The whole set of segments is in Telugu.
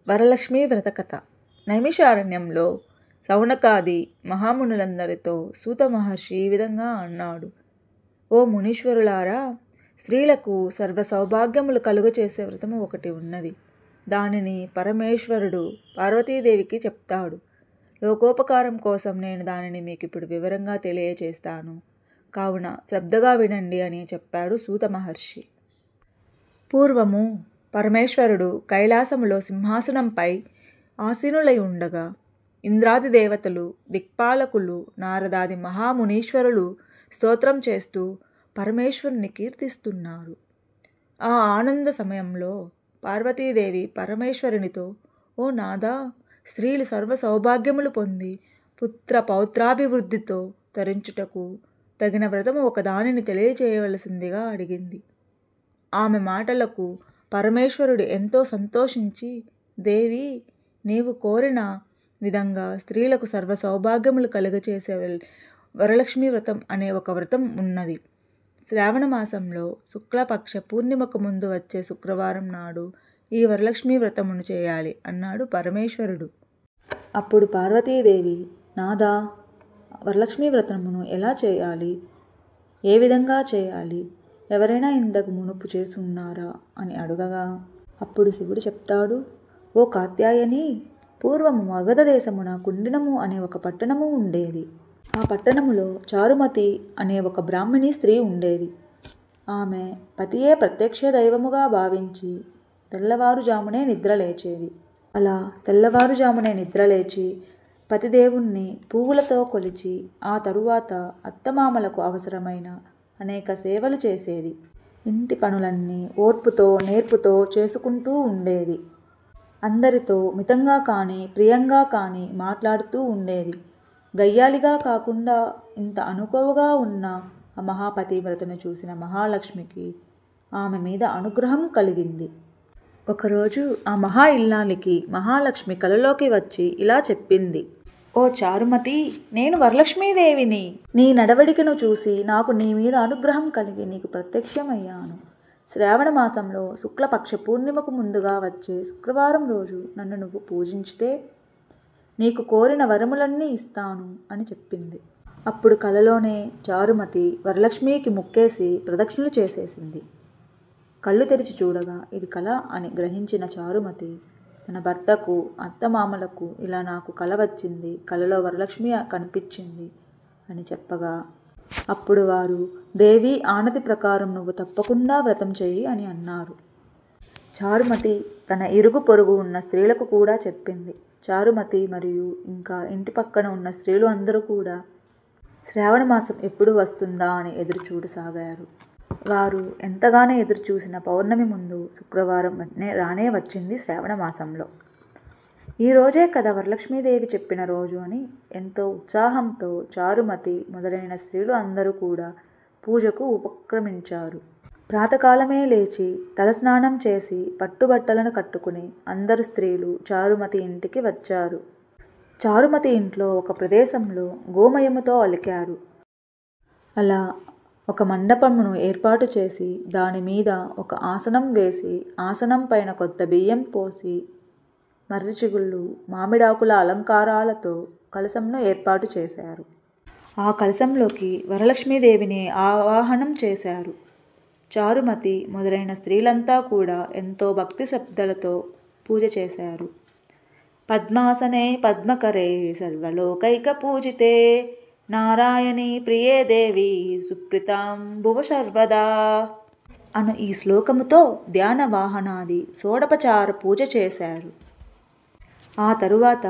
వరలక్ష్మీ వ్రత కథ. నైమిషారణ్యంలో శౌనకాది మహామునులందరితో సూత మహర్షి ఈ విధంగా అన్నాడు. ఓ మునీశ్వరులారా, స్త్రీలకు సర్వ సౌభాగ్యములు కలుగచేసే వ్రతము ఒకటి ఉన్నది. దానిని పరమేశ్వరుడు పార్వతీదేవికి చెప్తాడు. లోకోపకారం కోసం నేను దానిని మీకు ఇప్పుడు వివరంగా తెలియచేస్తాను. కావున శ్రద్ధగా వినండి అని చెప్పాడు సూత మహర్షి. పూర్వము పరమేశ్వరుడు కైలాసములో సింహాసనంపై ఆసీనులై ఉండగా ఇంద్రాది దేవతలు, దిక్పాలకులు, నారదాది మహామునీశ్వరులు స్తోత్రం చేస్తూ పరమేశ్వరుని కీర్తిస్తున్నారు. ఆ ఆనంద సమయంలో పార్వతీదేవి పరమేశ్వరునితో, ఓ నాదా, స్త్రీలు సర్వ సౌభాగ్యములు పొంది పుత్ర పౌత్రాభివృద్ధితో తరించుటకు తగిన వ్రతము ఒకదానిని తెలియచేయవలసిందిగా అడిగింది. ఆమె మాటలకు పరమేశ్వరుడు ఎంతో సంతోషించి, దేవి, నీవు కోరిన విధంగా స్త్రీలకు సర్వ సౌభాగ్యములు కలుగచేసే వరలక్ష్మీ వ్రతం అనే ఒక వ్రతం ఉన్నది. శ్రావణ మాసంలో శుక్లపక్ష పూర్ణిమకు ముందు వచ్చే శుక్రవారం నాడు ఈ వరలక్ష్మీ వ్రతమును చేయాలి అన్నాడు పరమేశ్వరుడు. అప్పుడు పార్వతీదేవి, నాదా, వరలక్ష్మీ వ్రతమును ఎలా చేయాలి, ఏ విధంగా చేయాలి, ఎవరైనా ఇంతకు మునుపు చేసి ఉన్నారా అని అడగగా, అప్పుడు శివుడు చెప్తాడు, ఓ కాత్యాయని, పూర్వము మగధ దేశమున కుండినము అనే ఒక పట్టణము ఉండేది. ఆ పట్టణములో చారుమతి అనే ఒక బ్రాహ్మణి స్త్రీ ఉండేది. ఆమె పతియే ప్రత్యక్ష దైవముగా భావించి తెల్లవారుజామునే నిద్రలేచేది. అలా తెల్లవారుజామునే నిద్రలేచి పతిదేవుణ్ణి పువ్వులతో కొలిచి ఆ తరువాత అత్తమామలకు అవసరమైన అనేక సేవలు చేసేది. ఇంటి పనులన్నీ ఓర్పుతో నేర్పుతో చేసుకుంటూ ఉండేది. అందరితో మితంగా కానీ ప్రియంగా కానీ మాట్లాడుతూ ఉండేది. గయ్యాలిగా కాకుండా ఇంత అనుకోవగా ఉన్న ఆ మహాపతివ్రతను చూసిన మహాలక్ష్మికి ఆమె మీద అనుగ్రహం కలిగింది. ఒకరోజు ఆ మహా ఇల్లాలికి మహాలక్ష్మి కలలోకి వచ్చి ఇలా చెప్పింది, ఓ చారుమతి, నేను వరలక్ష్మీదేవిని. నీ నడవడికను చూసి నాకు నీ మీద అనుగ్రహం కలిగి నీకు ప్రత్యక్షమయ్యాను. శ్రావణ మాసంలో శుక్లపక్ష పూర్ణిమకు ముందుగా వచ్చే శుక్రవారం రోజు నన్ను నువ్వు పూజించితే నీకు కోరిన వరములన్నీ ఇస్తాను అని చెప్పింది. అప్పుడు కలలోనే చారుమతి వరలక్ష్మికి ముక్కేసి ప్రదక్షిణలు చేసేసింది. కళ్ళు తెరిచి చూడగా ఇది కళ అని గ్రహించిన చారుమతి తన భర్తకు, అత్తమామలకు, ఇలా నాకు కల వచ్చింది, కలలో వరలక్ష్మి కనిపించింది అని చెప్పగా, అప్పుడు వారు, దేవి ఆనతి ప్రకారం నువ్వు తప్పకుండా వ్రతం చెయ్యి అని అన్నారు. చారుమతి తన ఇరుగు పొరుగు ఉన్న స్త్రీలకు కూడా చెప్పింది. చారుమతి మరియు ఇంకా ఇంటి పక్కన ఉన్న స్త్రీలు అందరూ కూడా శ్రావణ మాసం ఎప్పుడు వస్తుందా అని ఎదురు చూడసాగారు. వారు ఎంతగానో ఎదురు చూసిన పౌర్ణమి ముందు శుక్రవారం రానే వచ్చింది శ్రావణ మాసంలో. ఈ రోజే కదా వరలక్ష్మీదేవి చెప్పిన రోజు అని ఎంతో ఉత్సాహంతో చారుమతి మొదలైన స్త్రీలు అందరూ కూడా పూజకు ఉపక్రమించారు. ప్రాతకాలమే లేచి తలస్నానం చేసి పట్టుబట్టలను కట్టుకుని అందరు స్త్రీలు చారుమతి ఇంటికి వచ్చారు. చారుమతి ఇంట్లో ఒక ప్రదేశంలో గోమయముతో అలికారు. అలా ఒక మండపమును ఏర్పాటు చేసి దాని మీద ఒక ఆసనం వేసి ఆసనం పైన కొత్త బియ్యం పోసి మర్రి చిగుళ్ళు, మామిడాకుల అలంకారాలతో కలశంను ఏర్పాటు చేశారు. ఆ కలశంలోకి వరలక్ష్మీదేవిని ఆవాహనం చేశారు. చారుమతి మొదలైన స్త్రీలంతా కూడా ఎంతో భక్తి శ్రద్ధలతో పూజ చేశారు. పద్మాసనే పద్మకరే సర్వలోకైక పూజితే నారాయణీ ప్రియే దేవి సుప్రీతాం భువ సర్వదా అను ఈ శ్లోకముతో ధ్యాన వాహనాది షోడపచార పూజ చేశారు. ఆ తరువాత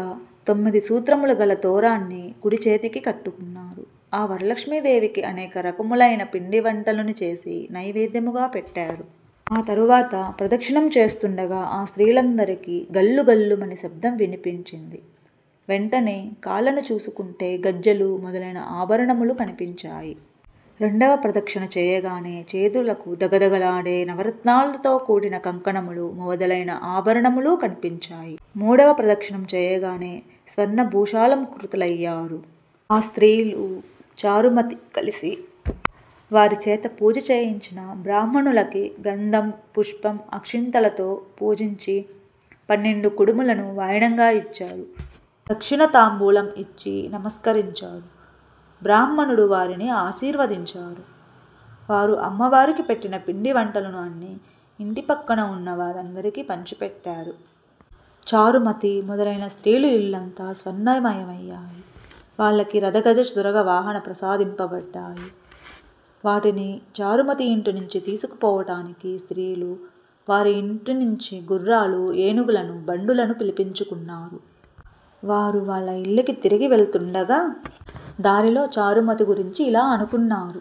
9 సూత్రములు గల తోరాన్ని కుడి చేతికి కట్టుకున్నారు. ఆ వరలక్ష్మీదేవికి అనేక రకములైన పిండి వంటలను చేసి నైవేద్యముగా పెట్టారు. ఆ తరువాత ప్రదక్షిణం చేస్తుండగా ఆ స్త్రీలందరికీ గల్లు గల్లుమని శబ్దం వినిపించింది. వెంటనే కాళ్ళను చూసుకుంటే గజ్జలు మొదలైన ఆభరణములు కనిపించాయి. రెండవ ప్రదక్షిణ చేయగానే చేతులకు దగదగలాడే నవరత్నాలతో కూడిన కంకణములు మొదలైన ఆభరణములు కనిపించాయి. మూడవ ప్రదక్షిణం చేయగానే స్వర్ణ భూషాలంకృతులయ్యారు. ఆ స్త్రీలు చారుమతి కలిసి వారి చేత పూజ చేయించిన బ్రాహ్మణులకి గంధం, పుష్పం, అక్షింతలతో పూజించి 12 కుడుములను వాయనంగా ఇచ్చారు. దక్షిణ తాంబూలం ఇచ్చి నమస్కరించారు. బ్రాహ్మణుడు వారిని ఆశీర్వదించారు. వారు అమ్మవారికి పెట్టిన పిండి వంటలను అన్నీ ఇంటి పక్కన ఉన్న వారందరికీ పంచిపెట్టారు. చారుమతి మొదలైన స్త్రీలు ఇల్లంతా స్వర్ణమయమయ్యాయి. వాళ్ళకి రథగజ చతురగ వాహన ప్రసాదింపబడ్డాయి. వాటిని చారుమతి ఇంటి నుంచి తీసుకుపోవటానికి స్త్రీలు వారి ఇంటి నుంచి గుర్రాలు, ఏనుగులను, బండులను పిలిపించుకున్నారు. వారు వాళ్ళ ఇళ్ళకి తిరిగి వెళ్తుండగా దారిలో చారుమతి గురించి ఇలా అనుకున్నారు.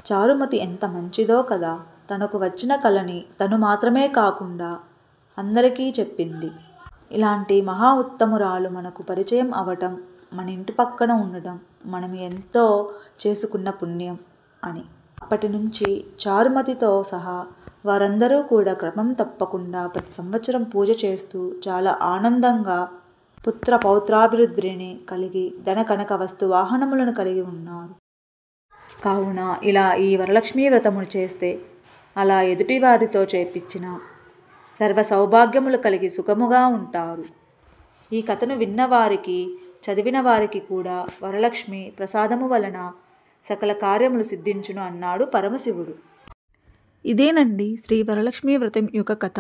చారుమతి ఎంత మంచిదో కదా, తనకు వచ్చిన కళని తను మాత్రమే కాకుండా అందరికీ చెప్పింది. ఇలాంటి మహా ఉత్తమురాలు మనకు పరిచయం అవటం, మన ఇంటి పక్కన ఉండటం మనం ఎంతో చేసుకున్న పుణ్యం అని. అప్పటి నుంచి చారుమతితో సహా వారందరూ కూడా క్రమం తప్పకుండా ప్రతి సంవత్సరం పూజ చేస్తూ చాలా ఆనందంగా పుత్ర పౌత్రాభివృద్ధిని కలిగి ధన కనక వస్తు వాహనములను కలిగి ఉన్నారు. కావున ఇలా ఈ వరలక్ష్మీ వ్రతమును చేస్తే అలా ఎదుటివారితో చేపించిన సర్వ సౌభాగ్యములు కలిగి సుఖముగా ఉంటారు. ఈ కథను విన్నవారికి, చదివిన వారికి కూడా వరలక్ష్మి ప్రసాదము వలన సకల కార్యములు సిద్ధించును అన్నాడు పరమశివుడు. ఇదేనండి శ్రీ వరలక్ష్మీ వ్రతం యొక్క కథ.